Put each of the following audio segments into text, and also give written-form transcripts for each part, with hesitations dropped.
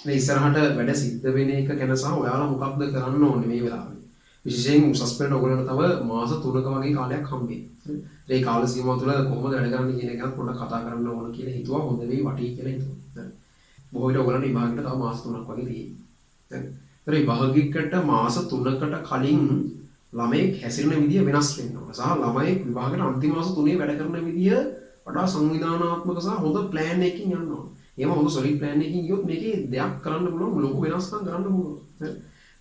මේ ඉස්සරහට වැඩ සිද්ධ වෙන එක ගැන සහ ඔයාලා මොකක්ද කරන්න ඕනේ මේ වෙලාවේ. විශේෂයෙන් උසස් පෙළට ඔයගොල්ලන්ට තව මාස 3ක වගේ කාලයක් හම්බෙයි. ඒ කාල සීමාව තුළ කොහොමද වැඩ කරන්නේ කියන එක ගැන පොඩ්ඩක් කතා කරන්න ඕන කියලා හිතුවා. හොඳ වෙයි වටී කියලා හිතුවා. බොහෝ විට ඔයගොල්ලන්ට විභාගයට තව මාස 3ක් වගේ තියෙයි. හරි. විභාගයකට මාස 3කට කලින් ළමයෙක් හැසිරෙන විදිය වෙනස් වෙන්න ඕන. සහ ළමයෙක් විභාගයට අන්තිම මාස 3 වැඩ කරන විදිය වඩා සංවිධානාත්මක සහ හොඳ ප්ලෑන් එකකින් යන්න ඕන. එහෙම හොඳ සොලිඩ් ප්ලෑන් එකකින් ගියොත් මේකේ දෙයක් කරන්න පුළුවන්, ලොකු වෙනස්කම් කරන්න පුළුවන්. හරි.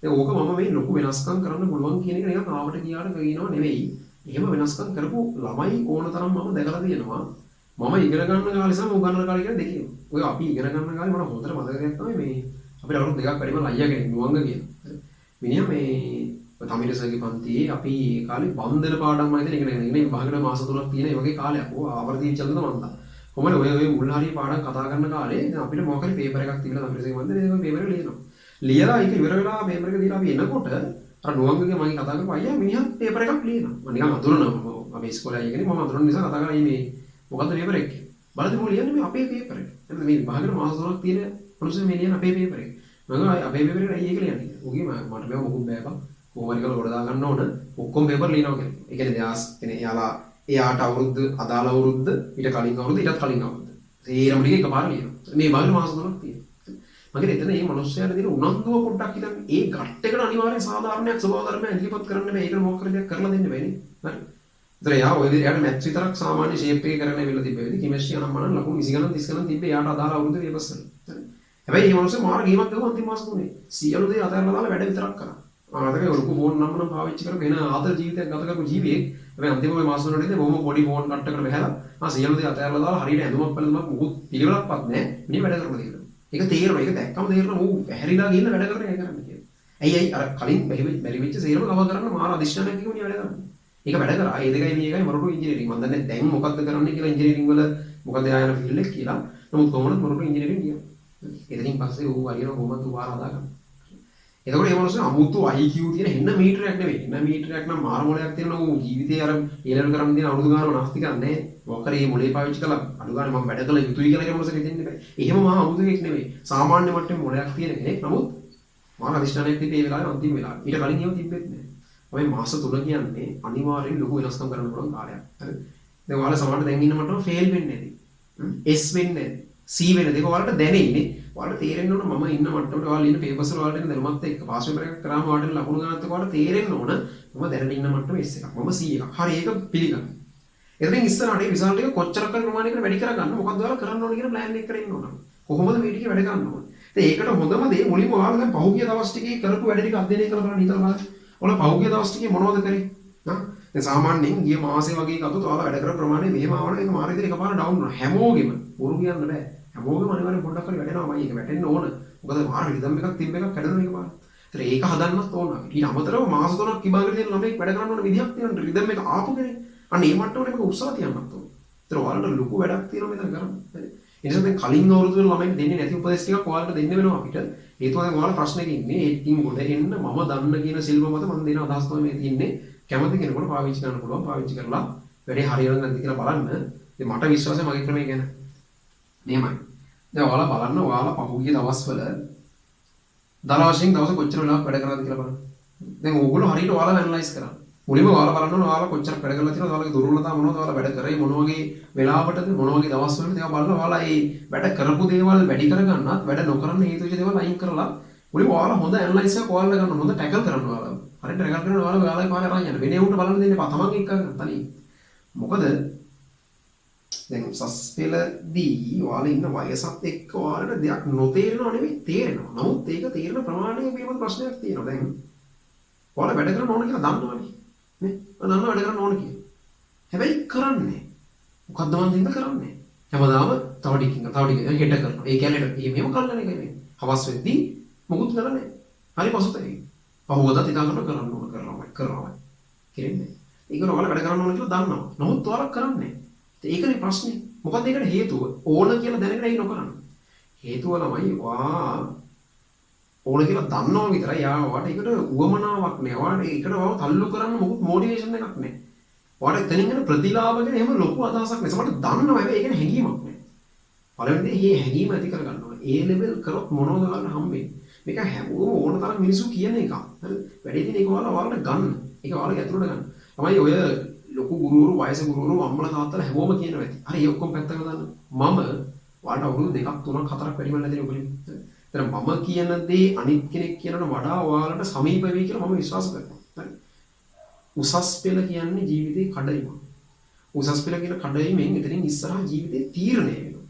දැන් ඕක මම මේ ලොකු වෙනස්කම් කරන්න පුළුවන් කියන එක නිකන් ආවට ගියාට කියනවා නෙවෙයි. එහෙම වෙනස්කම් කරපු ළමයි ඕන තරම් මම දැකලා තියෙනවා. මම ඉගෙන ගන්න කාලේ සහ උගන්නන කාලේ කියලා දෙකේම. ඔය අපි ඉගෙන ගන්න කාලේ මට හොඳට මතක දෙයක් තමයි මේ අපිට අවුරුදු දෙකක් වැඩිම අයියා කෙනෙක් නුවංග කියන. මිනිහා මේ තමිරසගේ පන්තියේ අපි ඒ කාලේ බන්දන පාඩම් වයිද ඉගෙන ගන්න. ඉන්නේ විභාගයට මාස 3ක් තියෙන ඒ වගේ කාලයක්. ඕ ආවර්තී චලද මන්දා. කොහමද ඔය මුල් හරිය පාඩම් කතා කරන කාලේ දැන් අපිට මොකක් හරි පේපර් එකක් තිබිලා තමිරසගේ පන්තියේ ඒක පේපර් එක ලියනවා. ලියලා ඒක ඉවර වෙලා පේපර් එක දීලා අපි එනකොට අර නුවංගගේ මගේ කතා කරපු අයියා මිනිහා පේපර් එකක් ලියනවා. මම නිකන් අඳුරනවා. අපි ඉස්කෝලේ අයියා කෙනෙක් මම අඳුරන නිසා කතා කරලා මේ මොකද්ද පේපර් එක කියලා. බලද්දි මම ලියන්නේ මේ අපේ පේපර් එක. එතන මේ විභාගයට මාස 3ක් තියෙන මොනසෙ මේ ලියන අපේ පේපර් එක. මම අපේ පේපර් එකට අයියා ඒක ලියන්නේ. උගේ මට මේව මොකුත් බෑ බං. කොහොම හරි කරලා ගොඩ දා ගන්න ඕන. ඔක්කොම පේපර් ලියනවා කියන්නේ. ඒ කියන්නේ දැන් කියන්නේ එයාලා එයාට අවුරුද්ද අදාළ අවුරුද්ද ඊට කලින් අවුරුද්ද ඊටත් කලින් අවුරුද්ද. ඒරම ටික එකපාර ලියනවා. මේ විභාගයට මාස 3ක් තියෙනවා. මගේ එතන මේ මිනිස්සුන්ට දෙන උනන්දුව පොඩ්ඩක් හිතන්න. ඒ ගැට් එකට අනිවාර්යෙන් සාධාරණයක් ස්වභාව ධර්මයක් ඉදිරිපත් කරන්න බෑ. ඒකට මොකක් හරි දෙයක් කරලා දෙන්න බෑනේ. හරි. ඒතර යා ඔය විදිහට මැත්ස් විතරක් සාමාන්‍ය ෂේප් එකේ කරන්න වෙලා තිබෙන්නේ. කෙමිස්ට්‍රි නම් මනන් ලකුණු 20 ගණන් 30 ගණන් තිබ්බේ යාට අදාළ අවුරුද්දේ පේපර්ස් වල. හරි. හැබැයි මේ මිනිස්සු මාර ගේමක් ගහුවා අන්තිම මාස තුනේ. සියලු දේ අතහැරලා දාලා වැඩ විතරක් කරා. ආතකේ ඔරුකු ෆෝන් නම් පාවිච්චි කරගෙන ආදර ජීවිතයක් ගත කරපු ජීවියෙක්. හැබැයි අන්තිම ওই මාස තුනේදී බොහොම පොඩි ෆෝන් කට්ටකට බහැලා සියලු දේ අතහැරලා දාලා හරියට ඇඳුමක් පැළඳුමක් මොකුත් පිළිවෙලක්වත් නැහැ. මිනිහ වැඩ කරලා තියෙනවා. ඒක තේරෙනවා. ඒක දැක්කම තේරෙනවා ඌ වැහැරිලා ගිහින් වැඩ කරන එක කරන්නේ කියලා. ඇයි අර කලින් බැරි වෙච්ච සේරම කව කරන්න මාර අදිෂ්ඨානයක් කිව්වනේ වැඩ කරන්නේ. ඒක වැඩ කරා. ඒ දෙකයි මේකයි මොරටු ඉංජිනේරින්. මම දන්නේ දැන් මොකක්ද කරන්නේ කියලා ඉංජිනේරින් වල මොකද ආයන ෆීල්ඩ් එක කියලා. නමුත් කොහොමද මොරටු ඉංජිනේරින් ගියා. එතනින් පස්සේ ඌ හරියට කොහොමද උපාර හදාගන්නේ. එතකොට මේ මොනසෙ අමුතු IQ තියෙන හෙන්න මීටරයක් නෙවෙයි. හෙන්න මීටරයක් නම් මාර මොලයක් තියෙනවා. ඌ ජීවිතේ අර ඊළඟ කරන් දින අවුරුදු ගානක් නැස්ති කරන්නේ නැහැ. මොකරේ මොලේ පාවිච්චි කළා අඩු ගානේ මම වැඩ කළ යුතුයි කියලා කෙනෙකුට හිතෙන්න බෑ. එහෙම මහා අමුතු එකක් නෙවෙයි. සාමාන්‍ය මට්ටමේ මොලයක් තියෙන කෙනෙක්. නමුත් මාන අධිෂ්ඨානයක් තිබේ ඒ වෙලාවේ අන්තිම වෙලාවේ. ඊට කලින් ඒව තිබෙත් නෑ. ඔය මාස 3 කියන්නේ අනිවාර්යෙන් ලොකු වෙනස්කම් කරන්න පුළුවන් කාලයක්. හරි. දැන් ඔයාලා සමහරට දැන් ඉන්න මට්ටම ෆේල් වෙන්නේ නැති. S වෙන්නේ නැති. C වෙන දෙක ඔයාලට දැනෙන්නේ. ඔයාලට තේරෙන්න ඕන මම ඉන්න මට්ටමට ඔයාලා ඉන්න පේපර්ස් වල ඔයාලට එන දැනුමත් එක්ක පාස් පේපර් එකක් කරාම ඔයාලට ලකුණු ගන්නත් එක්ක ඔයාලට තේරෙන්න ඕන මම දැනට ඉන්න මට්ටම S එකක්. මම C එකක්. හරි ඒක පිළිගන්න. එතනින් ඉස්සරහට ඒ රිසල්ට් එක කොච්චරක් ප්‍රමාණයකට වැඩි කරගන්න මොකක්ද ඔයාලා කරන්න ඕන කියන ප්ලෑන් එක කරගෙන ඉන්න ඕන. කොහොමද මේ ටික වැඩ ගන්න ඕන. ඉතින් ඒකට හොඳම දේ මුලින්ම ඔයාලා දැන් පහුගිය දවස් ටිකේ කරපු වැඩ ටික අධ්‍යයනය කරලා බලන්න හිතලා බලන්න. ඔයාලා පහුගිය දවස් ටිකේ මොනවද කරේ? හා දැන් සාමාන්‍යයෙන් ගිය මාසේ වගේ ගත්තොත් ඔයාලා වැඩ කරපු ප්‍රමාණය මෙහෙම ආවම ඒක මාර විදිහට එකපාර ඩවුන් වෙනවා. හැමෝගෙම බොරු කියන්න බෑ. හැමෝගෙම අනිවාර්යෙන් පොඩ්ඩක් හරි වැඩෙනවාමයි. ඒක වැටෙන්න ඕන. මොකද මාර රිද්ම් එකක් තිබ්බ එකක් කැඩෙනවා එකපාර. ඒතර ඒක හදන්නත් ඕන. ඊට අමතරව මාස 3ක් විභාගෙට දෙන ළමෙක් වැඩ කරන්න ඕන විදිහක් තියෙනවා. රිද්ම් එක ආපු කෙනෙක්. අන්න ඒ මට්ටමට මේක උත්සාහ තියන්නත් ඕන. ඒතර ඔයාලට ලොකු වැඩක් තියෙනවා මෙතන කරන්න. හරි. ඒ නිසා දැන් කලින් අවුරුදු වල ළමයින්ට දෙන්නේ නැති උපදෙස් ටිකක් ඔයාලට දෙන්න වෙනවා අපිට. හේතුව දැන් ඔයාලා ප්‍රශ්නෙක ඉන්නේ ඒකින් ගොඩ එන්න මම දන්න කියන සිල්ව මත මම දෙන අදහස් තමයි මේ තියෙන්නේ. කැමති කෙනෙකුට පාවිච්චි කරන්න පුළුවන්. පාවිච්චි කරලා වැඩේ හරියනවද නැද්ද කියලා බලන්න. ඉතින් මට විශ්වාසයි මගේ ක්‍රමය ගැන. මෙහෙමයි. දැන් ඔයාලා බලන්න ඔයාලා පහුගිය දවස්වල දල වශයෙන් දවස් කොච්චර වෙලාවක් වැඩ කරාද කියලා බලන්න. දැන් ඕගොල්ලෝ හරියට ඔයාලා ඇනලයිස් කරා. මුලින්ම ඔයාලා බලන්න ඕන ඔයාලා කොච්චර වැඩ කරලා තියෙනවද ඔයාලගේ දුර්වලතා මොනවද ඔයාලා වැඩ කරේ මොන වගේ වෙලාවටද මොන වගේ දවස්වලද ඒවා බලලා ඔයාලා මේ වැඩ කරපු දේවල් වැඩි කරගන්නත් වැඩ නොකරන හේතු වෙච්ච දේවල් අයින් කරලා මුලින්ම ඔයාලා හොඳ ඇනලයිස් එකක් ඔයාලා ගන්න හොඳ ටැකල් කරන්න ඔයාලා හරියට ටැකල් කරන ඔයාලාගේ පාරේ අරන් යන්න වෙන උන්ට බලන්න දෙන්න එපා තමන්ගේ එක ගන්න තනියෙන් මොකද දැන් උසස් පෙළදී ඔයාලා ඉන්න වයසත් එක්ක ඔයාලට දෙයක් නොතේරෙනව නෙවෙයි තේරෙනවා නමුත් ඒක තේරෙන ප්‍රමාණය පිළිබඳ ප්‍රශ්නයක් තියෙනවා දැන් ඔයාලා වැඩ කරන්න ඕන කියලා දන්නවනේ නේ මම දන්නවා වැඩ කරන්න ඕන කියලා. හැබැයි කරන්නේ මොකද්ද මන් දින්ද කරන්නේ? හැමදාම තව ටිකකින් හෙට කරනවා. ඒ කියන්නේ මේව කල්ලානේ කියන්නේ. හවස් වෙද්දී මොකුත් කරන්නේ නැහැ. හරි පසුතැවි. පහුවදත් ඉතින් කරනවා. කෙරෙන්නේ. ඒක ඔයාලා වැඩ කරන්න ඕන කියලා දන්නවා. නමුත් ඔයාලා කරන්නේ නැහැ. ඒකනේ ප්‍රශ්නේ. මොකද ඒකට හේතුව? ඕන කියලා දැනගෙන ඇයි නොකරන්නේ? හේතුව ළමයි ඕන කියලා දන්නවා විතරයි යාවට ඒකට උවමනාවක් නෑ. යාවට ඒකට තල්ලු කරන්න මොකුත් මොටිවේෂන් එකක් නෑ. යාවට එතනින් එන ප්‍රතිලාභ ගැන එහෙම ලොකු අදහසක් නෑ. සමහරට දන්නවා හැබැයි ඒක හැඟීමක් නෑ. පළවෙනි දේ මේ හැඟීම ඇති කරගන්න ඕනේ. ඒ ලෙවල් කරොත් මොනවද ඔයාලට හම්බෙන්නේ? මේක හැමෝම ඕන තරම් මිනිස්සු කියන එක. හරිද? වැඩි දින ඒක ඔයාලට ගන්න. ඒක ඔයාලගේ ඇතුළට ගන්න. තමයි ඔය ලොකු ගුරුවරු වයස ගුරුවරු අම්මලා තාත්තලා හැමෝම කියනවා ඇති. හරි ඒ ඔක්කොම පැත්තකට දාන්න. මම ඔයාලට අවුරුදු 2ක් 3ක් 4ක් වැඩි වෙලා නැතිනේ ඔයගොල්ලෝ. එතන මම කියන දේ අනිත් කෙනෙක් කියනට වඩා ඔයාලට සමීප වෙයි කියලා මම විශ්වාස කරනවා. හරි. උසස් පෙළ කියන්නේ ජීවිතේ කඩයිම. උසස් පෙළ කියන කඩයිමෙන් එතනින් ඉස්සරහා ජීවිතේ තීරණය වෙනවා.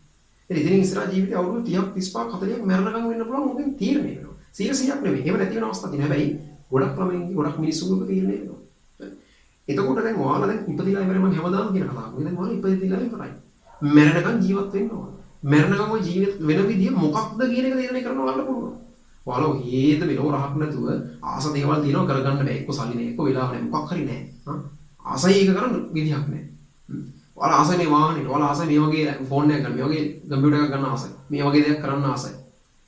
එතනින් ඉස්සරහා ජීවිතේ අවුරුදු 30ක් 35ක් 40ක් මරණකම් වෙන්න පුළුවන් මොකෙන් තීරණය වෙනවා. 100ක් නෙවෙයි. එහෙම නැති වෙන අවස්ථා තියෙනවා. හැබැයි ගොඩක් ළමයින්ගේ ගොඩක් මිනිස්සුන්ගේ තීරණය වෙනවා. එතකොට දැන් ඔයාලා දැන් ඉපදිලා ඉවරයි මම හැමදාම කියන කතාවක්. දැන් ඔයාලා ඉපදිලා ඉවරයි. මරණකම් ජීවත් වෙන්න ඕන. මරණකම් ඔය ජීවිත වෙන විදිය මොකක්ද කියන එක තීරණය කරන්න ඔයාලට පුළුවන්. ඔයාලා හේද මෙලෝ රහක් නැතුව ආස දේවල් තියෙනවා කරගන්න බෑ. එක්ක සල්ලි නෑ, එක්ක වෙලාව නෑ, මොකක් හරි නෑ. ආසයි එක කරන්න විදියක් නෑ. ඔයාලා ආසයි මේ වාහනේ, ඔයාලා ආසයි මේ වගේ ෆෝන් එකක් ගන්න, මේ වගේ කම්පියුටර් එකක් ගන්න ආසයි. මේ වගේ දෙයක් කරන්න ආසයි.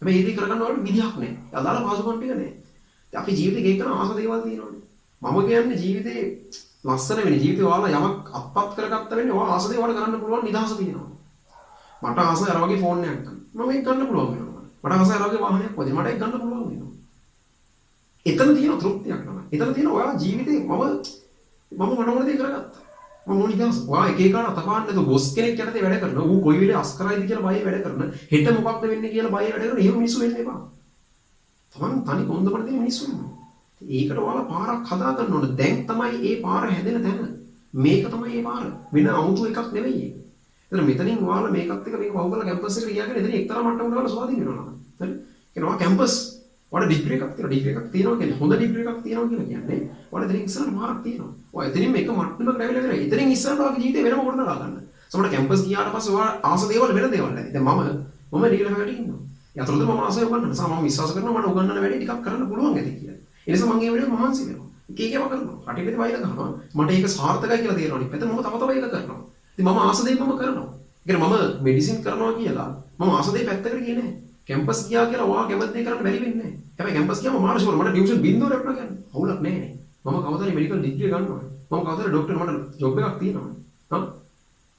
හැබැයි ඒක කරගන්න ඔයාලට විදියක් නෑ. අදාළ පාසුකම් ටික නෑ. අපි ජීවිතේ ගෙයි කරන ආස දේවල් තියෙනවානේ. මම කියන්නේ ජීවිතේ ලස්සන වෙන ජීවිතේ ඔයාලා යමක් අත්පත් කරගත්ත වෙන්නේ ඔයාලා ආස දේවල් කරන්න පුළුවන් නිදහස තියෙනවා. මට ආසයි අර වගේ ෆෝන් එකක් ගන්න. මම ඒක ගන්න පුළුවන් වෙනවා. මට ආසයි අර වගේ වාහනයක් වදින. මට ඒක ගන්න පුළුවන් වෙනවා. එතන තියෙන තෘප්තියක් තමයි. එතන තියෙන ඔයාලා ජීවිතේ මම මොන දේ කරගත්තා. මම නිදහස. ඔයා එක එකට අතපාන්න නැතුව බොස් කෙනෙක් යටතේ වැඩ කරන. ඌ කොයි වෙලේ අස් කරයිද කියලා බය වැඩ කරන. හෙට මොකක්ද වෙන්නේ කියලා බය වැඩ කරන. එහෙම මිනිස්සු වෙන්න එපා. තමන් තනි කොන්දපණ තියෙන මිනිස්සු ඉන්නවා. ඒකට ඔයාලා පාරක් හදා ගන්න ඕන. දැන් තමයි ඒ පාර හැදෙන තැන. මේක තමයි ඒ පාර. වෙන 아무තු එකක් නෙවෙයි. එතන මෙතනින් ඔයාලා මේකත් එක්ක මේක වහුවලා කැම්පස් එකට ගියාගෙන එතන එක්තරා මට්ටමකට ඔයාලා ස්වාධීන වෙනවා. හරි. කියනවා කැම්පස් ඔයාලා ඩිග්‍රී එකක් තියෙනවා. ඩිග්‍රී එකක් තියෙනවා කියන්නේ හොඳ ඩිග්‍රී එකක් තියෙනවා කියලා කියන්නේ. ඔයාලා එතනින් ඉස්සරහට පාරක් තියෙනවා. ඔයා එතනින් මේක මට්ටමකට ඇවිල්ලා ඉවරයි. එතනින් ඉස්සරහට ඔයාගේ ජීවිතේ වෙනම කොට දාලා ගන්න. සමහර කැම්පස් ගියාට පස්සේ ඔයා ආස දේවල් වෙන දේවල් නැති. දැන් මම ඩිග්‍රී එකකට ඉන්නවා. යතරද මම ආසය උගන්නන්න. මම විශ්වාස කරනවා මට උගන්නන වැඩේ ටිකක් කරන්න පුළුවන් ඇති කියලා. ඒ නිසා මම ඒ වෙලාවේ මහන්සි වෙනවා. එක එකව කරනවා. කටිපෙත වයිල ගන්නවා. මට ඒක සාර්ථකයි කියලා තේරෙනවා. අනිත් පැත්ත මම තව ඒක කරනවා. ඉතින් මම ආස දෙයක් මම කරනවා. ඒ කියන්නේ මම මෙඩිසින් කරනවා කියලා මම ආස දෙයක් පැත්තකට ගියේ නැහැ. කැම්පස් ගියා කියලා ඔයා කැමති දේ කරන්න බැරි වෙන්නේ නැහැ. හැබැයි කැම්පස් ගියාම මාර ෂුවර් මට ටියුෂන් බින්දුවට අපිට ගන්න. අවුලක් නැහැ නේ. මම කවදාද මෙඩිකල් ඩිග්‍රී ගන්නවා. මම කවදාද ડોක්ටර් මට ජොබ් එකක් තියෙනවා. හා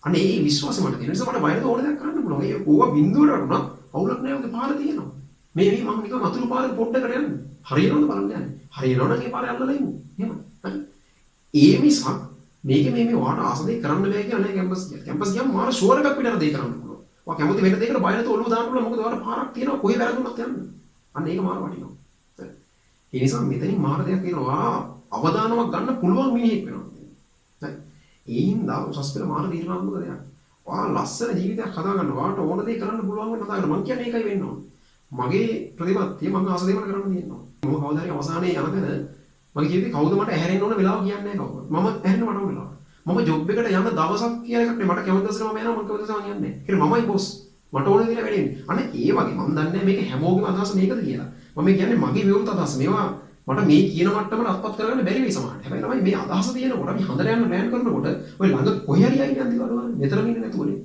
අනේ ඒ විශ්වාසය මට තියෙන නිසා මට බයද ඕන දෙයක් කරන්න පුළුවන්. ඒ ඕවා බින්දුවට වුණා අවුලක් නැහැ. ඔගේ පාර තියෙනවා. මේ මම නිකන් අතුරු පාරේ පොඩ්ඩකට යන්නේ. හරියනවද බලන්න යන්නේ. හරියනවනම් ඒ පාරේ අල්ලලා ඉමු. එහෙම. හරි. ඒ මිසක් මේ වාට ආස දෙයක් කරන්න බෑ කියලා නෑ කැම්පස් ගියා. කැම්පස් ගියාම මාර ෂුවර් එකක් පිටර දෙයක් කරන්න පුළුවන්. ඔයා කැමති වෙන දෙයකට බය නැතුව ඔළුව දාන්න පුළුවන්. මොකද ඔයාලා පාරක් තියෙනවා කොහේ වැරදුනත් යන්න. අන්න ඒක මාර වටිනවා. හරි. ඒ නිසා මෙතනින් මාර දෙයක් තියෙනවා. අවදානමක් ගන්න පුළුවන් මිනිහෙක් වෙනවා. හරි. ඒ හින්දා උසස් පෙළ මාර තීරණාත්මක දෙයක්. ඔයා ලස්සන ජීවිතයක් හදා ගන්න. ඔයාට ඕන දේ කරන්න පුළුවන් වෙන හදා ගන්න. මං කියන්නේ ඒකයි වෙන්න ඕන. මගේ ප්‍රතිපත්තිය මම ආස දෙයක් කරන්න තියෙනවා. මම කවදා හරි අවසානයේ යනකන මගේ ජීවිතේ කවුද මට ඇහැරෙන්න ඕන වෙලාව කියන්නේ නැහැ කවුරුත්. මම ඇහැරෙන්න මට ඕන වෙලාව. මම ජොබ් එකට යන දවසක් කියලා එකක් නේ. මට කැමති දවසට මම යනවා මම කැමති දවසට මම යන්නේ නැහැ. ඒ මමයි බොස්. මට ඕන විදිහට වැඩ වෙන්නේ. අනේ ඒ වගේ මම දන්නේ මේක හැමෝගෙම අදහස මේකද කියලා. මම කියන්නේ මගේ විවෘත අදහස. මේවා මට මේ කියන මට්ටමට අත්පත් කරගන්න බැරි වෙයි සමහරට. හැබැයි ළමයි මේ අදහස තියෙනකොට අපි හඳට යන්න ප්ලෑන් කරනකොට ඔය ළඟ කොහේ හරි යන්නේ නැද්ද බලන්න. මෙතන ඉන්නේ නැතුවනේ.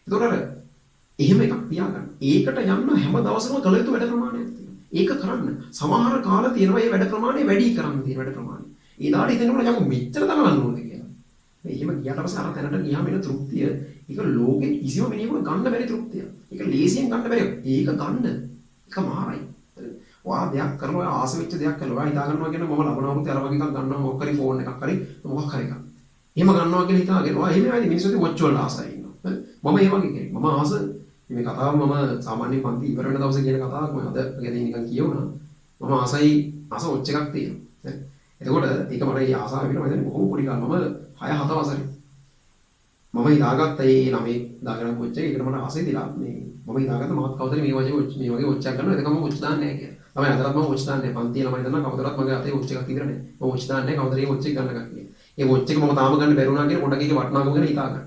ඒතකොට එහෙම එකක් තියාගන්න. ඒකට යන්න හැම දවසකම කළ යුතු වැඩ ප්‍රමාණයක් තියෙනවා. ඒක කරන්න. සමහර කාල තියෙනවා මේ වැඩ ප්‍රමාණය වැඩි කරන්න තියෙන වැඩ ප්‍රමාණය. ඒ දාට හිතෙනකොට යකෝ මෙච්චර දඟලන්න ඕනද කියලා. මේ එහෙම ගියාට පස්සේ අර තැනට ගියාම එන තෘප්තිය ඒක ලෝකෙ කිසිම මිනිහෙකුට ගන්න බැරි තෘප්තියක්. ඒක ලේසියෙන් ගන්න බැරි. ඒක ගන්න. ඒක මාරයි. ඔයා දෙයක් කරනවා ආස වෙච්ච දෙයක් කරනවා. ඔයා හිතා ගන්නවා කියන්නේ මම ලබන අවුරුද්දේ අර වගේ එකක් ගන්නවා මොකක් හරි ෆෝන් එකක් හරි මොකක් හරි එකක්. එහෙම ගන්නවා කියලා හිතාගෙන ඔයා එහෙම වැඩි මිනිස්සුන්ගේ වොච් වල ආසයි ඉන්නවා. මම ඒ වගේ කෙනෙක්. මම ආස මේ කතාව මම සාමාන්‍ය පන්ති ඉවර වෙන දවසේ කියන කතාවක් මම අද ගැන නිකන් කියවුණා. මම ආස වොච් එකක් තියෙනවා. එතකොට ඒක මට ඒ ආසාව වෙනවා. මම බොහොම පොඩි කාලේ මම 6-7 වසරේ මම හිතාගත්ත ඒ ළමයි දාගෙන වොච් එක. ඒකට මට ආසයි දිලා මේ මම හිතාගත්ත මමත් කවදාද මේ වගේ වොච් එකක් ගන්නවා. එතකම වොච් දාන්නේ නැහැ කියලා. තමයි අදටත් මම වොච් දාන්නේ නැහැ. පන්ති ළමයි දන්නා කවදාවත් මගේ අතේ වොච් එකක් තිබුණේ නැහැ. මම වොච් දාන්නේ නැහැ. කවදාද මේ වොච් එක ගන්න එකක් කියලා. ඒ වොච් එක මම තාම ගන්න බැරුණා කියන පොඩක් ඒකේ වටිනාකම ගැන හිතා ගන්න.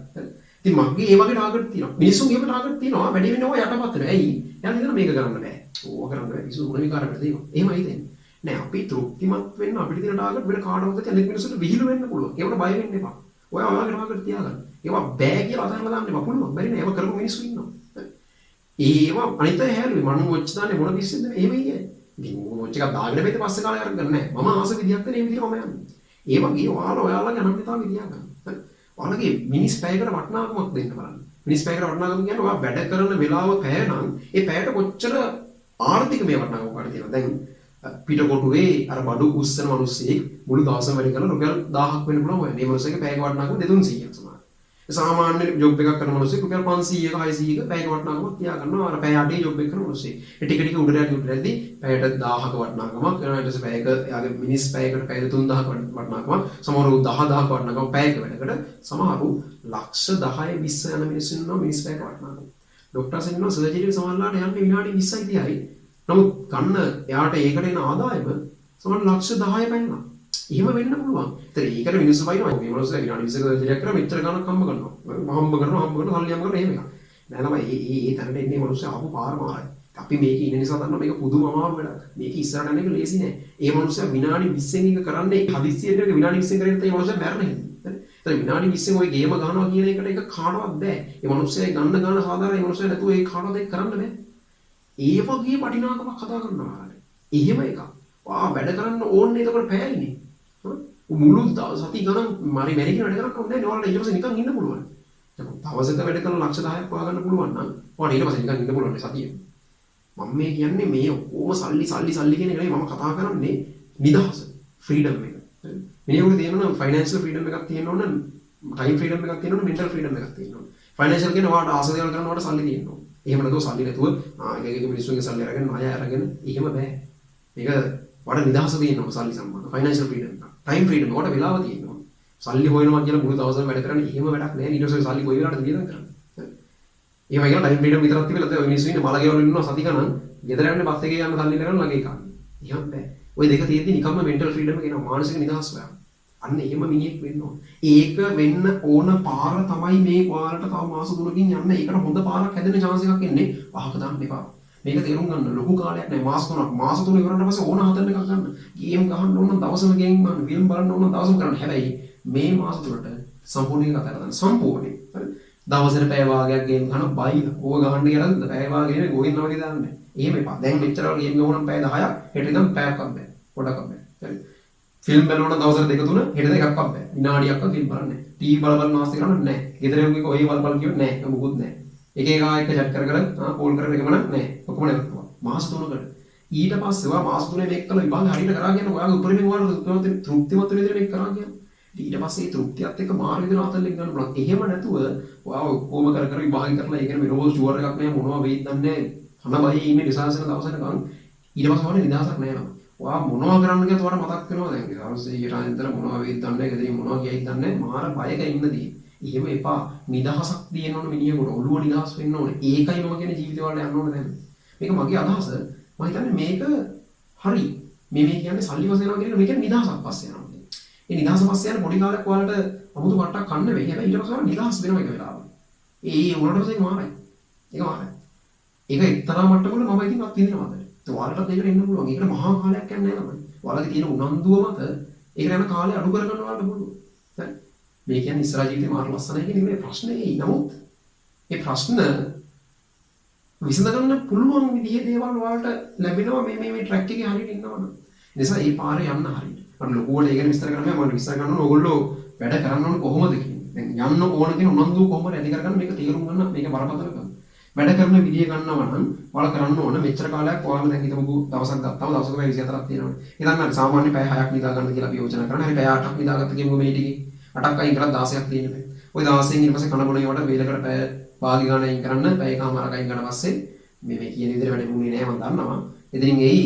ඉතින් මගේ ඒ වගේ ටාගට් තියෙනවා. මිනිස්සුන්ගේ ටාගට් තියෙනවා. වැඩි වෙනවා යටපත් වෙනවා. ඇයි? යන්න හිතන මේක කරන්න බෑ. ඕවා කරන්න බෑ. මිනිස්සු මොන විකාරයකට දෙනවා. එහෙමයි දෙන්නේ. නෑ අපි තෘප්තිමත් වෙන්න අපිට තියෙන ටාගට් වෙන කාටවත් අනෙක් මිනිස්සුන්ට විහිළු වෙන්න පුළුවන්. ඒවට බය වෙන්න එපා. ඔයා ඔයාගේ ටාගට් තියාගන්න. ඒවා බෑ කියලා අදහන්න දාන්න එපා. පුළුවන්. බැරි නෑ. ඒවා කරපු මිනිස්සු ඉන්නවා. ඒවා අනිත් අය හැරුවේ මම වොච් දාන්නේ මොන පිස්සෙන්ද මේ? එහෙම ඉන්නේ. ඉතින් වොච් එකක් දාගෙන බෙද පස්සේ කාලේ අරගෙන නෑ. මම ආස විදියක් තේ මේ විදිහට මම යන්නේ. ඒ වගේ ඔයාලා ඔයාලගේ අනන්‍යතාවය තියාගන්න. හරි. ඔයාලගේ මිනිස් පැයකට වටිනාකමක් දෙන්න බලන්න. මිනිස් පැයකට වටිනාකම කියන්නේ ඔයා වැඩ කරන වෙලාව පැය නම් ඒ පැයට කොච්චර ආර්ථික මේ වටිනාකම කාට තියෙනවා. දැන් පිටකොටුවේ අර බඩු උස්සන මිනිස්සෙක් මුළු දවසම වැඩ කරලා රුපියල් 1000ක් වෙන්න පුළුවන්. මේ මිනිස්සෙගේ පැයක වටිනාකම 200ක් සමානයි. සාමාන්‍ය ජොබ් එකක් කරන මිනිස්සෙක් රුපියල් 500ක 600ක පැයක වටිනාකමක් තියා ගන්නවා. අර පැය 8 ජොබ් එක කරන මිනිස්සෙක්. ඒ ටික ටික උඩට යද්දී පැයට 1000ක වටිනාකමක් වෙනවා. ඊට පස්සේ පැයක යාගේ මිනිස් පැයකට පැය 3000ක වටිනාකමක්. සමහරව 10000ක වටිනාකමක් පැයක වැඩකට. සමහරව ලක්ෂ 10 20 යන මිනිස්සු ඉන්නවා මිනිස් පැයක වටිනාකම. ડોක්ටර්ස් ඉන්නවා සර්ජරි සමහරලාට යන්නේ විනාඩි 20යි 30යි. නමුත් ගන්න එයාට ඒකට එන ආදායම සමහර ලක්ෂ 10 පැනනවා. එහෙම වෙන්න පුළුවන්. ඒතර ඒකට මිනිස්සු බයිනවා. මේ මිනිස්සු විනාඩි 20ක සර්ජරියක් කරා මෙච්චර ගණක් හම්බ කරනවා. හම්බ කරනවා සල්ලි හම්බ කරනවා එහෙම එකක්. නෑ ළමයි ඒ තැනට එන්නේ මිනිස්සු ආපු පාර මාරයි. අපි මේක ඉන්න නිසා දන්නවා මේක පුදුම අමාරු වැඩක්. මේක ඉස්සරහට යන එක ලේසි නෑ. ඒ මිනිස්සු විනාඩි 20න් එක කරන්නේ හදිස්සියට එක විනාඩි 20න් කරගෙන තේ මිනිස්සු මැරෙන්නේ. ඒතර විනාඩි 20න් ওই ගේම ගන්නවා කියන එකට ඒක කාටවත් බෑ. ඒ මිනිස්සු ගන්න ගන්න සාධාරණ ඒ මිනිස්සු නැතුව ඒ කාටවත් ඒක කරන්න බෑ. ඒ වගේ වටිනාකමක් හදා ගන්නවා. එහෙම එකක්. වා වැඩ කරන්න ඕනේ එතකොට පැයයිනේ. මුළු සති ගණන් මරි මැරිගෙන වැඩ කරන්න ඕනේ නෑ. ඔයාලට ඊට පස්සේ නිකන් ඉන්න පුළුවන්. දවසක වැඩ කරන ලක්ෂ 10ක් පවා ගන්න පුළුවන් නම් ඔයාලට ඊට පස්සේ නිකන් ඉන්න පුළුවන් සතියේ. මම මේ කියන්නේ මේ ඔක්කොම සල්ලි කියන එක නෙවෙයි මම කතා කරන්නේ නිදහස ෆ්‍රීඩම් එක. මේකට තියෙනවා ෆයිනෑන්ෂල් ෆ්‍රීඩම් එකක් තියෙනවා නම් ටයිම් ෆ්‍රීඩම් එකක් තියෙනවා නම් මෙන්ටල් ෆ්‍රීඩම් එකක් තියෙනවා. ෆයිනෑන්ෂල් කියන්නේ ඔයාලට ආස දේවල් කරන්න ඔයාලට සල්ලි තියෙනවා. එහෙම නැතුව සල්ලි නැතුව එක මිනිස්සුන්ගේ සල්ලි අරගෙන ණය අරගෙන එහෙම බෑ. මේක වඩා නිදහස තියෙනවා සල්ලි සම්බන්ධ ෆයිනෑන්ෂල් ෆ්‍රීඩම් එක. ටයිම් ෆ්‍රීඩම් එකට වෙලාව තියෙනවා. සල්ලි හොයනවා කියලා මුළු දවසම වැඩ කරන්නේ එහෙම වැඩක් නෑ. ඊට පස්සේ සල්ලි කොයි වෙලාවටද වියදම් කරන්නේ. ඒ වගේ ටයිම් ෆ්‍රීඩම් විතරක් තිබිලා දැන් ඔය මිනිස්සු ඉන්නේ මල ගෙවල් ඉන්නවා සති ගණන් ගෙදර යන්නේ බස් එකේ යන්න සල්ලි කරන් ළඟේ කන්නේ. එහෙම බෑ. ওই දෙක තියෙද්දි නිකම්ම මෙන්ටල් ෆ්‍රීඩම් කියනවා මානසික නිදහස් හොයන්න. අන්න එහෙම මිනිහෙක් වෙන්න ඕන. ඒක වෙන්න ඕන පාර තමයි මේ ඔයාලට තව මාස 3කින් යන්න. ඒකට හොඳ පාරක් හැදෙන්න chance එකක් එන්නේ. අහක දාන්න එපා. මේක තේරුම් ගන්න ලොකු කාලයක් නෑ. මාස 3ක්. මාස 3 ඉවරනට පස්සේ ඕන හදන්න එකක් ගන්න. ගේම් ගහන්න ඕන නම් දවසම ගේම් ගන්න. ෆිල්ම් බලන්න ඕන නම් දවසම කරන්න. හැබැයි මේ මාස 3ට සම්පූර්ණයෙන් කතා කරන්න. සම්පූර්ණයෙන්. හරි. දවසට පැය වාගයක් ගේම් ගන්න බයි. ඕක ගහන්න කියලා පැය වාගේ ගෝයින් වගේ දාන්නේ. එහෙම එපා. දැන් මෙච්චර ගේම් ගහනනම් පැය 10ක්. හෙට ඉඳන් පැයක් බෑ. පොඩක් බෑ. හරි. ෆිල්ම් බලනකොට දවසට දෙක තුන හෙට දෙකක් බෑ. විනාඩියක්වත් ෆිල්ම් බලන්නේ නැහැ. ටීවී බල මාස්ටර් කරන්නේ නැහැ. ගෙදර යෝගික ඔය වල කියොත් නැහැ. මොකුත් නැහැ. එක එක ආයෙත් chat කර කෝල් කරන එකම නැහැ. ඔක්කොම නැවතුවා. මාස 3කට. ඊට පස්සේ ඔයා මාස 3 මේක කළා විභාග හරියට කරා කියන ඔයාගේ උපරිමයෙන් ඔයාලා තෘප්තිමත් වෙන විදිහට මේක කරා කියන. ඊට පස්සේ තෘප්තියත් එක්ක මාර විදිහට අතල්ලෙන් ගන්න පුළුවන්. එහෙම නැතුව ඔයා ඔක්කොම කර විභාග කරලා ඒ කියන්නේ රෝස් ෂුවර් එකක් නැහැ මොනවා වෙයිද දන්නේ නැහැ. හනබයි ඉන්නේ රිසර්ච් කරන දවසට ගන්න. ඊට පස්සේ වගේ නිදහසක් නැහැ නම. ඔයා මොනවා කරන්න කියලාත් ඔයාලට මතක් වෙනවා දැන්. ඊට ඊට අන්තර මොනවා වෙයිද දන්නේ නැහැ. ගෙදරින් මොනවා කියයිද දන්නේ නැහැ. මාර බයක ඉන්නදී. එහෙම එපා. නිදහසක් තියෙන්න ඕන මිනිහෙකුට. ඔළුව නිදහස් වෙන්න ඕනේ. ඒකයි මම කියන්නේ ජීවිතේ වලට යන්න ඕනේ දැන්. මේක මගේ අදහස. මම හිතන්නේ මේක හරි. මේ කියන්නේ සල්ලි වශයෙන් යනවා කියන එක මේක නිදහසක් පස්සේ යනවා. ඒ නිදහස පස්සේ යන පොඩි කාලයක් ඔයාලට අමුතු වට්ටක් කන්න වෙයි. හැබැයි ඊට පස්සේ නිදහස් වෙනවා එක වෙලාවක. ඒ උනට පස්සේ මාරයි. ඒක මාරයි. ඒක එක්තරා මට්ටමකට මම ඉතින් වත් විඳිනවා දැන්. ඒ ඔයාලටත් ඒකට එන්න පුළුවන්. ඒකට මහා කාලයක් යන්නේ නැහැ නම. ඔයාලගේ තියෙන උනන්දුව මත ඒකට යන කාලය අඩු කරගන්න ඔයාලට පුළුවන්. හරි. මේ කියන්නේ ඉස්සරහ ජීවිතේ මාර ලස්සනයි කියන එක නෙමෙයි ප්‍රශ්නේ. නමුත් ඒ ප්‍රශ්න විසඳ ගන්න පුළුවන් විදිහේ දේවල් ඔයාලට ලැබෙනවා මේ ට්‍රැක් එකේ හරියට ඉන්නවනම්. ඒ නිසා මේ පාරේ යන්න හරියට. මම ලොකුවට ඒක විස්තර කරන්න බෑ. මම විස්තර කරනවා ඕගොල්ලෝ වැඩ කරන්න ඕන කොහොමද කියන්නේ. දැන් යන්න ඕන කියන උනන්දුව කොහොමද ඇති කරගන්න මේක තේරුම් ගන්න මේක බරපතල කරන්න. වැඩ කරන විදිය ගන්නවා නම් ඔයාලා කරන්න ඕන මෙච්චර කාලයක් ඔයාලා දැන් හිතමුකෝ දවසක් ගත්තාම දවසක පැය 24ක් තියෙනවානේ. ඉතින් අන්න සාමාන්‍ය පැය 6ක් නිදා ගන්න කියලා අපි යෝජනා කරනවා. හරි පැය 8ක් නිදාගත්ත කියමුකෝ මේ ටිකේ. 8ක් අයින් කරලා 16ක් තියෙනවා. ওই 16න් ඊට පස්සේ කන බොන ඒවට වේලකට පැය භාගි ගන්න අයින් කරන්න පැය කමාරක් අයින් කරලා පස්සේ මේ කියන විදිහට වැඩ මුනේ නෑ මම දන්නවා. ඉතින් එයි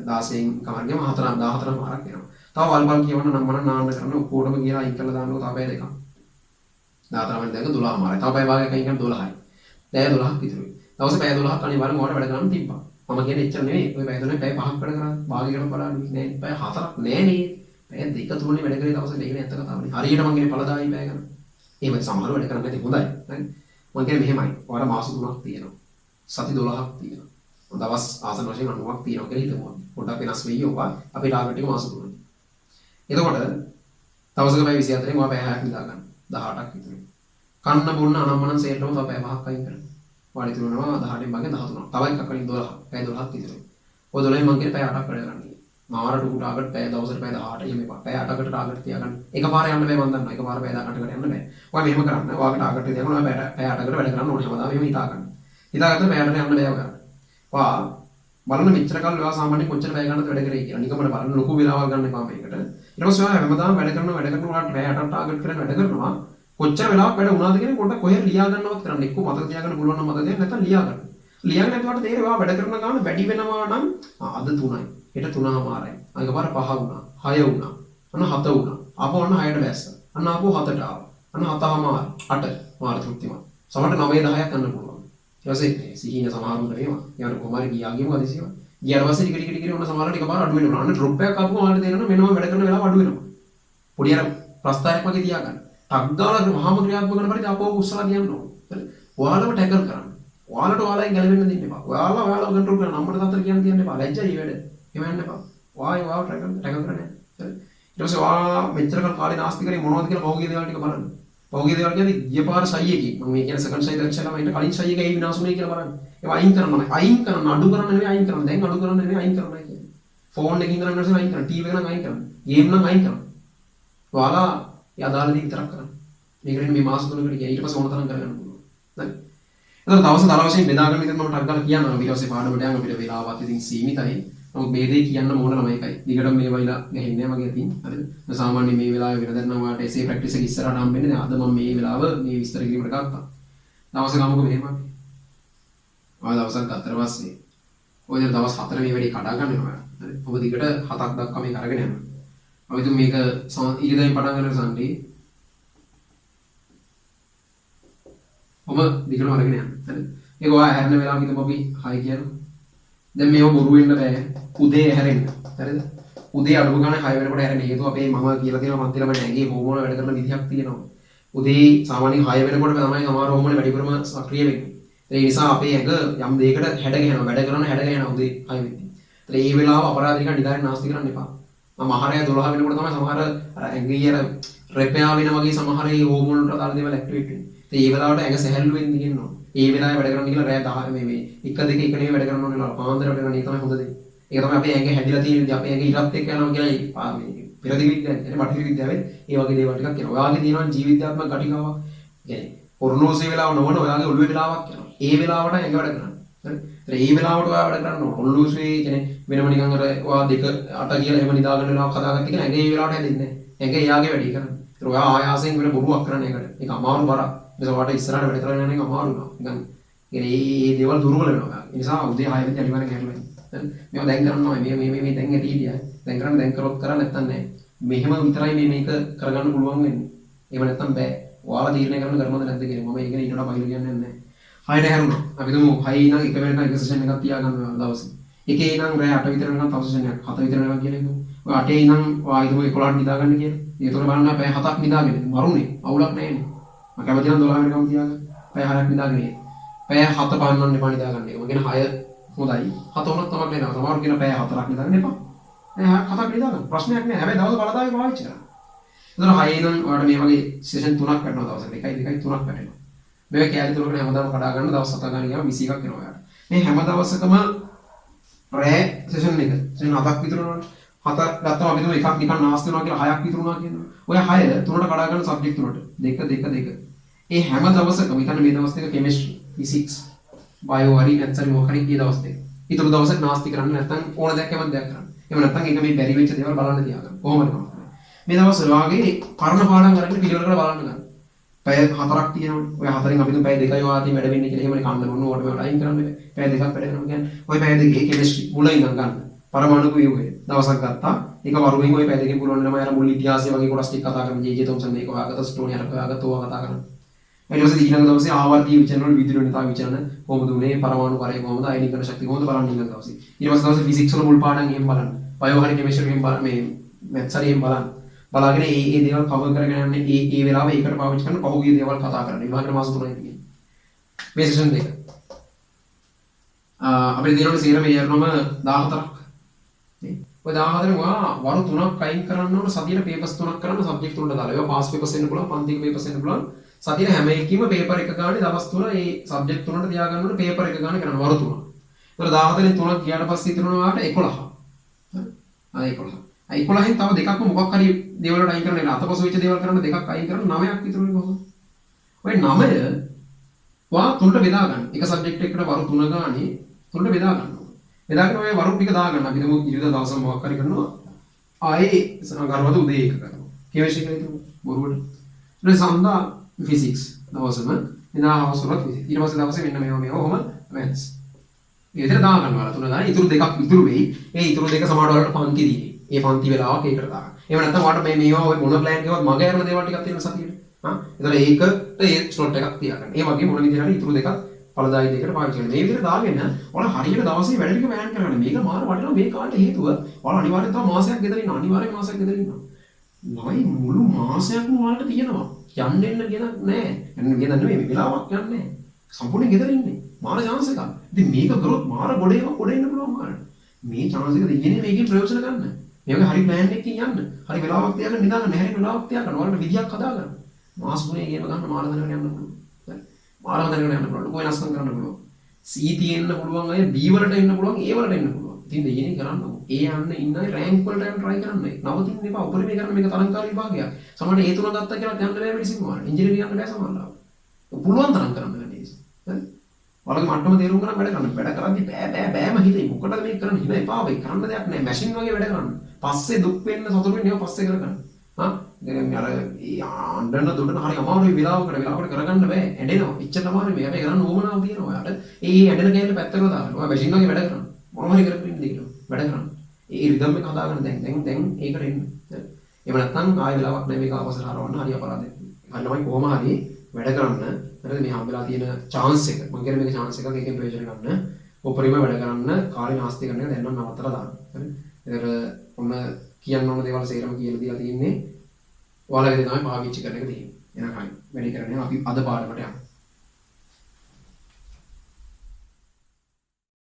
16න් කමාර ගියම 14 මාරක් වෙනවා. තව වල්වල් කියවන්න නම් මම නාන්න කරන ඔක්කොටම කියලා අයින් කරලා දාන්නකො තව පැය දෙකක්. 14 වෙනි දෙක 12 මාරයි. තව පැය භාගයක් අයින් කරන 12යි. දැන් 12ක් විතරුයි. දවසේ පැය 12ක් අනිවාර්යෙන් ඔයාලට වැඩ කරන්න තිබ්බා. මම කියන්නේ එච්චර නෙවෙයි. ඔය පැය 12 පැය 5ක් වැඩ කරා. භාගයකට බලන්න නෑ. පැය 4ක් නෑ නේ. පැය 2 3නේ වැඩ කරේ දවසේ දෙකනේ ඇත්ත කතාවනේ. හරියට මම කියන්නේ පළදායි පැය ගන්න. එහෙම සමහර වැඩ කරන්න නැති හොඳයි. හරි. මම කියන්නේ මෙහෙමයි. ඔයාලා මාස 3ක් තියෙනවා. සති 12ක් තියෙනවා. දවස් ආසන වශයෙන් 90ක් තියෙනවා කියලා හිතමු. පොඩ්ඩක් වෙනස් වෙයි ඔවා. අපේ ටාගට් එක මාස 3යි. එතකොට දවසක පැය 24න් ඔයා පැය 6ක් නිදා ගන්න. 18ක් විතර. කන්න බොන්න අනම්මනම් සේරටම තව පැය 5ක් අයින් කරන්න. වාඩි තුනනවා 18න් භාගෙන් 13ක්. තව එකක් අනිත් 12ක්. පැය 12ක් විතර. ඔය 12න් මම කියන්නේ පැය 8ක් වැඩ කරන්න. මාරට ටාගට් පැය දවසට පැය 18 එහෙම එපා. පැය 8කට ටාගට් තියාගන්න. එකපාර යන්න බෑ මන් දන්නවා. එකපාර පැය 18කට යන්න බෑ. ඔයා මෙහෙම කරන්න. ඔයාගේ ටාගට් එක තියාගන්න. ඔයා පැය 8කට වැඩ කරන්න ඕනේ හැමදාම. එහෙම හිතාගන්න. හිතාගත්තා පැය 8ට යන්න බෑ ඔයාලට. ඔයා බලන්න මෙච්චර කල් ඔයා සාමාන්‍යයෙන් කොච්චර පැය ගන්නද වැඩ කරේ කියලා. නිකම්මද බලන්න ලොකු වෙලාවක් ගන්න එපා මේකට. ඊට පස්සේ ඔයා හැමදාම වැඩ කරනවා ඔයාලට පැය 8ට ටාගට් කරගෙන වැඩ කරනවා. කොච්චර වෙලාවක් වැඩ වුණාද කියන පොඩ්ඩක් කොහෙද ලියා ගන්නවත් කරන්න. එක්ක මතක තියාගන්න පුළුවන් නම් මතක තියාගන්න නැත්නම් ලියා ගන්න. ලියන්න නැතුවට තේරෙනවා වැඩ කරන ගාන වැඩි වෙනවා නම් අද 3යි. හෙට 3:00මාරයි. අනිකපාර 5 වුණා. 6 වුණා. අන්න 7 වුණා. ආපහු අන්න 6ට බැස්සා. අන්න ආපහු 7ට ආවා. අන්න 7:00මාර 8 මාර තෘප්තිමත්. සමහරට 9 10ක් ගන්න පුළුවන්. ඊට පස්සේ සිහින සමහරුන්ට මේවා. ඊට කොමාරි ගියා ගියම හදිසියව. ගියාට පස්සේ ටික ටික ටික ඔන්න සමහරට එකපාර අඩු වෙනවා. අන්න ඩ්‍රොප් එකක් ආපුවම ඔයාලට තේරෙනවා මෙන්න මම වැඩ කරන වෙලාව අඩු වෙනවා. පොඩි අර ප්‍රස්තාරයක් වගේ තියාගන්න. ටක් ගාලා මහාම ක්‍රියාත්මක කරන පරිදි ආපහු උස්සලා කියන්න ඕන. හරි. ඔයාලම ටැකල් කරන්න. ඔයාලට ඔයාලෙන් ගැලවෙන්න දෙන්න එපා. ඔයාලව කන්ට්‍රෝල් කරන්න. අම්මට තාත්තට කියන්න තියන්න එපා. ලැජ්ජයි වැඩ. එහෙම යන්න එපා. ඔයාව ටැකල් කරන්නේ. හරි. ඊට පස්සේ ඔයා මෙච්චර කාලේ නාස්ති කරේ මොනවද කියලා පහුගිය දේවල් ටික බලන්න. පහුගිය දේවල් කියන්නේ ගිය පාර සයි එකේ. මම මේ කියන සෙකන්ඩ් සයි දැක්ෂලා මම කලින් සයි එකේ විනාශුනේ කියලා බලන්න. ඒවා අයින් කරන්න ඕනේ. අයින් කරන්න අඩු කරන්න නෙවෙයි අයින් කරන්න. දැන් අඩු කරන්න නෙවෙයි අයින් කරන්නයි කියන්නේ. ෆෝන් එකකින් කරන්න නැසෙ අයින් කරන්න. ටීවී එක නම් අයින් කරන්න. ගේම් නම් අයින් කරන්න. ඔයාලා යදාලා දී විතරක් කරන්න. මේකට මේ මාස 3කට ගියා. ඊට පස්සේ ඕන තරම් කරගන්න පුළුවන්. හරි. එතකොට දවස් 10 වශයෙන් බෙදාගන්න විදිහට මම ටක් ගාලා කියනවා. ඊට පස්සේ පාඩමට යන්න අපිට වෙලාවත් ඉතින් සීමිතයි. නමුත් මේ දේ කියන්න ඕන ළමයි එකයි. දිගටම මේ වයිලා ගහින්නේ නැහැ මගේ අතින්. හරිද? සාමාන්‍ය මේ වෙලාවේ වෙනදට නම් ඔයාලට එසේ ප්‍රැක්ටිස් එක ඉස්සරහට හම්බෙන්නේ නැහැ. අද මම මේ වෙලාව මේ විස්තර කිරීමට ගත්තා. දවස් ගාමුක මෙහෙම අපි. ඔය දවසක් ගත්තට පස්සේ ඔය දවස් 4 මේ වැඩි කඩා ගන්න වෙනවා. හරි. ඔබ දිගට 7ක් දක්වා මේක අරගෙන යනවා. අපි තුන් මේක ඊළඟින් පටන් ගන්න සම්දී ඔබ දිගටම අරගෙන යන්න. හරි. ඒක ඔයා හැරෙන වෙලාවක ඉතින් අපි හයි කියනවා. දැන් මේව බොරු වෙන්න බෑ. උදේ හැරෙන්න. හරිද? උදේ අඩුව ගන්න 6 වෙනකොට හැරෙන්න. හේතුව අපේ මම කියලා තියෙනවා මන්තිරම නැගේ හෝමෝන වැඩ කරන විදිහක් තියෙනවා. උදේ සාමාන්‍යයෙන් 6 වෙනකොට තමයි සමහර හෝමෝන වැඩිපුරම සක්‍රිය වෙන්නේ. ඒ නිසා අපේ ඇඟ යම් දෙයකට හැඩ ගහනවා. වැඩ කරන හැඩ ගහනවා උදේ 6 වෙනිදී. ඒත් මේ වෙලාව අපරාධික නිදාගෙන නාස්ති කරන්න එපා. මම ආහාරය 12 වෙනකොට තමයි සමහර ඇඟේ අර රෙපෙයා වෙන වගේ සමහර ඒ හෝමෝන වලට අදාළ දේවල් ඇක්ටිවේට් වෙන්නේ. ඒ වෙලාවට ඇඟ සැහැල්ලු වෙන්න තියෙනවා. ඒ වෙලාවේ වැඩ කරන්න කියලා රෑ 10 මේ 1 2 1 නෙවෙයි වැඩ කරන්න ඕනේ නේද? පාන්දර වැඩ කරන්න ඒ තමයි හොඳ දේ. ඒක තමයි අපේ ඇඟ හැදිලා තියෙන විදිහ. අපේ ඇඟ ඉරත් එක්ක යනවා කියලා මේ පෙරදිග විද්‍යාවේ කියන්නේ බටහිර විද්‍යාවේ ඒ වගේ දේවල් ටිකක් කියනවා. ඔයාගේ තියෙනවා ජීවිතාත්මක කටිකාවක්. කියන්නේ පොර්නෝසේ වෙලාව නොවන ඔයාගේ ඔළුවේ වෙලාවක් යනවා. ඒ වෙලාවට ඇඟ වැඩ කරනවා. හරි. ඒ වෙලාවට ඔයා වැඩ කරන්න ඕන. ඔළුවේ කියන්නේ වෙනම නිකන් අර ඔයා 2 8 කියලා එහෙම නිදාගන්න වෙලාවක් හදාගත්ත කියලා ඇඟ ඒ වෙලාවට හැදෙන්නේ නැහැ. ඇඟ එයාගේ වැඩි කරන්නේ. ඒත් ඔයා ආයාසයෙන් වෙන බොරුවක් කරන්නේ ඒකට. ඒක අමාරු බරක්. ඒක ඔයාට ඉස්සරහට වැඩ කරගෙන යන එක අමාරු නෝ. නිකන් ඒ දේවල් දුර්වල වෙනවා. ඒ නිසා උදේ 6 වෙනිදා අනිවාර්යෙන් කරලා ඉන්න. හරි. මේවා දැන් කරනවා. මේ දැන් ඇටි හිටියා. දැන් කරන්න දැන් කරොත් කරා නැත්තම් නැහැ. මෙහෙම විතරයි මේක කරගන්න පුළුවන් වෙන්නේ. එහෙම නැත්තම් බෑ. ඔයාලා තීරණය කරන්න කරනවද නැද්ද කියලා. මම ඒක ඊට වඩා බයිල කියන්නේ නැහැ. 6ට හැරුණා. අපි තුමු 6 ඉඳන් එක වෙනකන් එක සෙෂන් එකක් තියාගන්න දවසේ. එකේ ඉඳන් රෑ 8 විතර වෙනකන් තව සෙෂන් එකක් 7 විතර වෙනකන් කියලා කිව්වා. ඔය 8 ඉඳන් ඔයා හිතමු 11ට නිදාගන්න කියලා. ඒතකොට බලන්න පැය 7ක් නිදාගෙන මරුනේ. අවුලක් නැහැනේ. මම කැමති නම් 12 වෙනකම් තියාගන්න. පැය 6ක් නිදාගෙන. පැය 7 පාන්නන්න එපා නිදාගන්න. ඒක කියන 6 හොඳයි. 7 වුණත් තමයි වෙනවා. සමහරව කියන පැය 4ක් නිදාගන්න එපා. පැය 7ක් නිදාගන්න. ප්‍රශ්නයක් නෑ. හැබැයි දවස් බලදාවේ පාවිච්චි කරන්න. එතන 6 ඉඳන් ඔයාලට මේ වගේ සෙෂන් 3ක් වැටෙනවා දවසට. 1යි 2යි 3ක් වැටෙනවා. මේක කැලේ තුනකට හැමදාම කඩා ගන්න දවස් 7ක් ගන්න ගියාම 21ක් වෙනවා ඔයාලට. මේ හැම දවසකම රෑ සෙෂන් එක. සෙෂන් 7ක් විතර වුණාට 7ක් ගත්තම අපි තුමු එකක් නිකන් නාස්ති වෙනවා කියලා 6ක් විතර වුණා කියනවා. ඔය 6 තුනට කඩා ගන්න සබ්ජෙක්ට් තුනට 2 2 2. ඒ හැම දවසකම හිතන්න මේ දවස් දෙක කෙමිස්ට්‍රි, ෆිසික්ස්, බයෝ හරි නැත්නම් මොකක් හරි මේ දවස් දෙක. ඊටු දවසක් නාස්ති කරන්න නැත්නම් ඕන දෙයක් හැමද දෙයක් කරන්න. එහෙම නැත්නම් ඒක මේ බැරි වෙච්ච දේවල් බලන්න තියාගන්න. කොහොමද කරන්නේ? මේ දවස් වලගේ පරණ පාඩම් අරගෙන පිළිවෙල කරලා බලන්න ගන්න. පැය 4ක් තියෙනවනේ. ඔය 4න් අපි තුන් පැය 2යි වාදී වැඩ වෙන්නේ කියලා එහෙමනේ කන්න ඕන ඕකට මේවට අයින් කරන්න බෑ. පැය 2ක් වැඩ කරනවා කියන්නේ ඔය පැය 2 කෙමිස්ට්‍රි මුල ඉඳන් ගන්න. පරමාණු ව්‍යුහය දවසක් ගත්තා. ඒක වරුවෙන් ඔය පැය 2කින් පුළුවන් නම් අර මුල් ඉතිහාසය වගේ කොටස් ටික කතා කරන්න. ජේ.ජේ. තොම්සන් මේක වාගත ස්ටෝනි අර වාගත ඕවා කතා කරන්න. ඊට පස්සේ ඊළඟ දවසේ ආවර්තීය විචලන වල විදුලියනතා විචලන කොහොමද උනේ පරමාණු කරේ කොහොමද අයනික කරන ශක්තිය කොහොමද බලන්න ඊළඟ දවසේ. ඊට පස්සේ දවසේ ෆිසික්ස් වල මුල් පාඩම් එහෙම බලන්න. බයෝ හරි කෙමිස්ට්‍රි එහෙම බලන්න මේ මැත්ස් හරි එහෙම බලන්න. බලාගෙන ඒ දේවල් කවර් කරගෙන යන්නේ ඒ වෙලාව ඒකට පාවිච්චි කරන පහුගිය දේවල් කතා කරන්න. විභාග මාස 3යි තියෙන්නේ. මේ සෙෂන් දෙක. අපිට දෙනවනේ සීරම යනම 14ක්. නේ. ඔය 14 වරු 3ක් අයින් කරන්න ඕන සතියේ පේපර්ස් 3ක් කරන්න සබ්ජෙක්ට් තුනට දාලා. ඒවා පාස් පේපර්ස් වෙන්න පුළුවන්, පන්තික පේපර්ස් වෙන්න පුළුවන්. සතියේ හැම එකකම පේපර් එක ගානේ දවස් 3 ඒ සබ්ජෙක්ට් තුනට තියාගන්න ඕන පේපර් එක ගානේ කරන්න වරු 3. ඒතර 14න් 3ක් ගියාට පස්සේ ඉතුරුනවා 11. අද 11. 11න් තව දෙකක්ම මොකක් හරි දේවල් වලට අයින් කරන්න අතපසු වෙච්ච දේවල් කරන්න දෙකක් අයින් කරන්න 9ක් විතරනේ කොහොමද? ඔය 9 වා තුනට බෙදා ගන්න. එක සබ්ජෙක්ට් එකකට වරු 3 ගානේ තුනට බෙදා ගන්න ඕනේ. බෙදාගෙන ඔය වරු ටික දා ගන්න. අපි හිතමු ඉරිදා දවසම මොකක් හරි කරනවා. ආයේ සංගාරවද උදේ එක කරනවා. කෙවෙස් එක හිතමු බොරුවට. ඊට සඳහා ෆිසික්ස් දවසම එදා හවස වල ෆිසික්ස්. ඊට පස්සේ දවසේ මෙන්න මේවා ඔහොම මැත්ස්. මේ විතර දා ගන්නවා. තුන ගානේ ඉතුරු දෙකක් ඉතුරු වෙයි. ඒ ඉතුරු දෙක සමාඩ වලට පන්ති දීලා. ඒ පන්ති වෙලාවක් ඒකට දාගන්න. එහෙම නැත්නම් වාට මේවා ඔය මොන ප්ලෑන් එකවත් මග යන දේවල් ටිකක් තියෙන සතියේ. එතන ඒකට ඒ ස්ලොට් එකක් තියාගන්න. ඒ වගේ මොන විදිහට හරි ඉතුරු දෙකක් ඵලදායී දෙකට පාවිච්චි කරන්න. මේ විදිහට දාගෙන ඔයාලා හරියට දවසේ වැඩ ටික ප්ලෑන් කරගන්න. මේක මාර වටිනවා මේ කාලේ හේතුව. ඔයාලා අනිවාර්යෙන් තව මාසයක් ගෙදර ඉන්න. අනිවාර්යෙන් මාසයක් ගෙදර ඉන්න. නයි මුළු මාසයක්ම ඔයාලට තියෙනවා. යන්න එන්න ගෙනක් නැහැ. යන්න ගෙනක් නෙමෙයි මේ වෙලාවක් යන්නේ නැහැ. සම්පූර්ණ ගෙදර ඉන්නේ. මාර chance එකක්. ඉතින් මේක කරොත් මාර ගොඩේම ගොඩ එන්න පුළුවන් මාරට. මේ chance එක දෙන්නේ මේකෙන් ප්‍රයෝජන ගන්න. මේක හරි ප්ලෑන් එකකින් යන්න. හරි වෙලාවක් තියාගෙන නිදාගන්න. නැහැ වෙලාවක් තියාගන්න. ඔයාලට විදියක් හදාගන්න. මාස 3 ගේම ගන්න මාර දනගෙන යන්න පුළුවන්. හරි. මාර දනගෙන යන්න පුළුවන්. ලොකු වෙනස්කම් කරන්න පුළුවන්. C තියෙන්න පුළුවන් අය B වලට එන්න පුළුවන් A වලට එන්න පුළුවන්. ඉතින් දෙයනේ කරන්න ඕන. A යන්න ඉන්න අය රෑන්ක් වලට යන්න try කරන්න. නවතින්න එපා. උපරිමේ කරන්න මේක තරංකාරී විභාගයක්. සමහරට ඒ තුන ගත්තා කියලා යන්න බෑ මෙඩිසින් වල. ඉන්ජිනේරින් යන්න බෑ සමහරවල්. පුළුවන් තරම් කරන්න ගන්න ඉතින්. හරි. ඔයාලගේ මට්ටම තේරුම් ගන්න වැඩ කරන්න. වැඩ කරද්දි බෑම හිතේ. මොකටද මේක කරන්නේ? හිත එපා වෙයි. කරන්න දෙයක් නෑ. මැෂින් වගේ වැඩ කරන්න. පස්සේ දුක් වෙන්න සතුටු වෙන්න ඒවා පස්සේ කරගන්න. හා දැන් අර ආණ්ඩන දුඩන හරි අමාරුයි වෙලාවකට කරගන්න බෑ. ඇඬෙනවා. එච්චර අමාරුයි. මේ හැබැයි කරන්න ඕමනාව තියෙනවා. ඔයාලට ඒ ඇඬෙන කැලේ පැත්තකට දාන්න. ඔයා මැෂින් වගේ වැඩ කරන්න. මොනවා හරි කරපින් දෙන්න. වැඩ කරන්න. ඒ රිද්ම් එක හදාගන්න දැන් ඒකට එන්න. එහෙම නැත්නම් ආයෙ වෙලාවක් නැහැ මේක අවසර හරවන්න හරි අපරාධයක්. හරියමයි කොහොම හරි වැඩ කරන්න. හරිද මේ හම්බෙලා තියෙන chance එක. මම කියන්නේ මේක chance එකක් ඒකෙන් ප්‍රයෝජන ගන්න. උපරිම වැඩ කරන්න කාලේ නාස්ති කරන එක දැන් නම් නවත්තලා දාන්න. හරි. ඒතර ඔන්න කියන්න ඕන දේවල් සේරම කියලා දීලා තියෙන්නේ. ඔයාලගේ දේ තමයි පාවිච්චි කරන එක තියෙන්නේ. එහෙනම් හරි. වැඩි කරන්නේ අපි අද පාඩමට යමු.